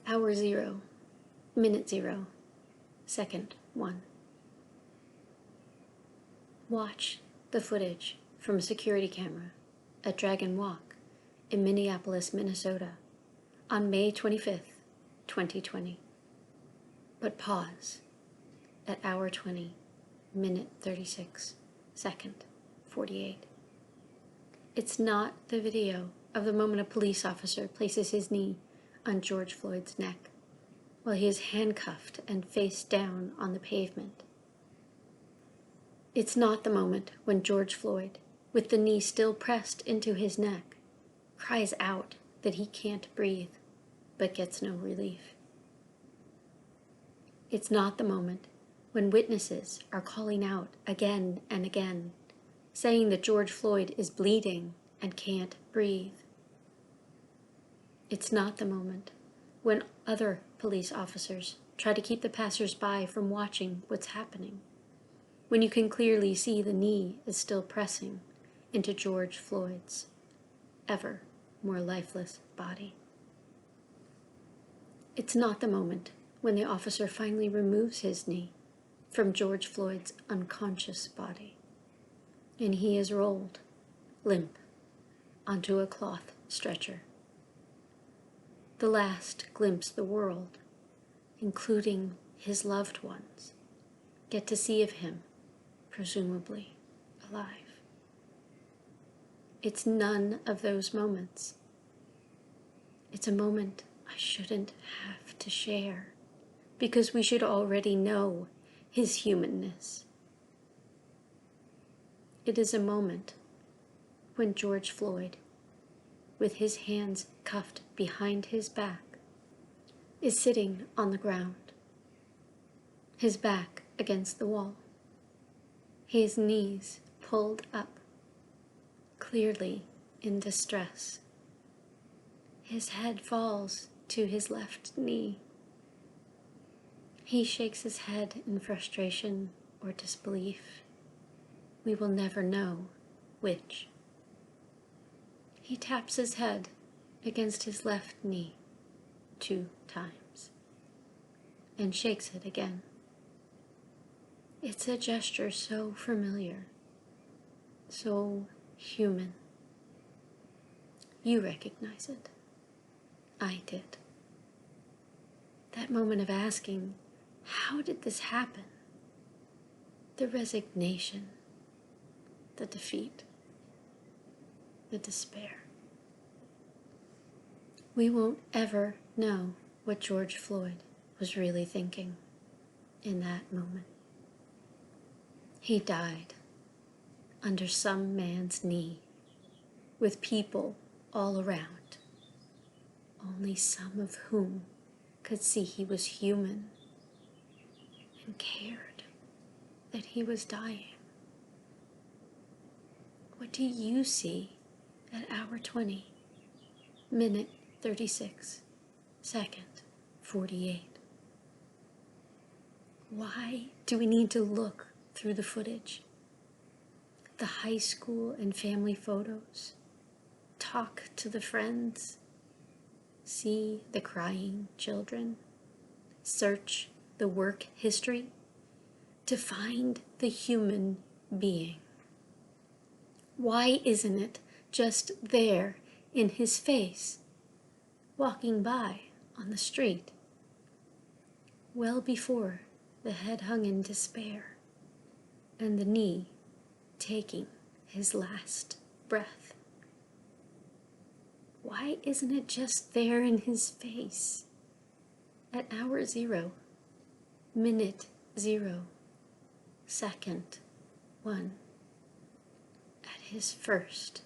Hour 0, minute 0, second 1. Watch the footage from a security camera at Dragon Walk in Minneapolis, Minnesota on May 25th, 2020. But pause at hour 20, minute 36, second 48. It's not the video of the moment a police officer places his knee on George Floyd's neck while he is handcuffed and face down on the pavement. It's not the moment when George Floyd, with the knee still pressed into his neck, cries out that he can't breathe but gets no relief. It's not the moment when witnesses are calling out again and again, saying that George Floyd is bleeding and can't breathe. It's not the moment when other police officers try to keep the passers-by from watching what's happening, when you can clearly see the knee is still pressing into George Floyd's ever more lifeless body. It's not the moment when the officer finally removes his knee from George Floyd's unconscious body, and he is rolled, limp, onto a cloth stretcher. The last glimpse the world, including his loved ones, get to see of him, presumably alive. It's none of those moments. It's a moment I shouldn't have to share, because we should already know his humanness. It is a moment when George Floyd, with his hands cuffed behind his back, is sitting on the ground, his back against the wall, his knees pulled up, clearly in distress. His head falls to his left knee. He shakes his head in frustration or disbelief. We will never know which. He taps his head against his left knee 2 times and shakes it again. It's a gesture so familiar, so human. You recognize it. I did. That moment of asking, how did this happen? The resignation, the defeat, the despair. We won't ever know what George Floyd was really thinking in that moment. He died under some man's knee, with people all around, only some of whom could see he was human and cared that he was dying. What do you see at hour 20, minute 36, second 48? Why do we need to look through the footage, the high school and family photos, talk to the friends, see the crying children, search the work history to find the human being? Why isn't it just there in his face, walking by on the street, well before the head hung in despair and the knee taking his last breath? Why isn't it just there in his face at hour 0, minute 0, second 1, at his first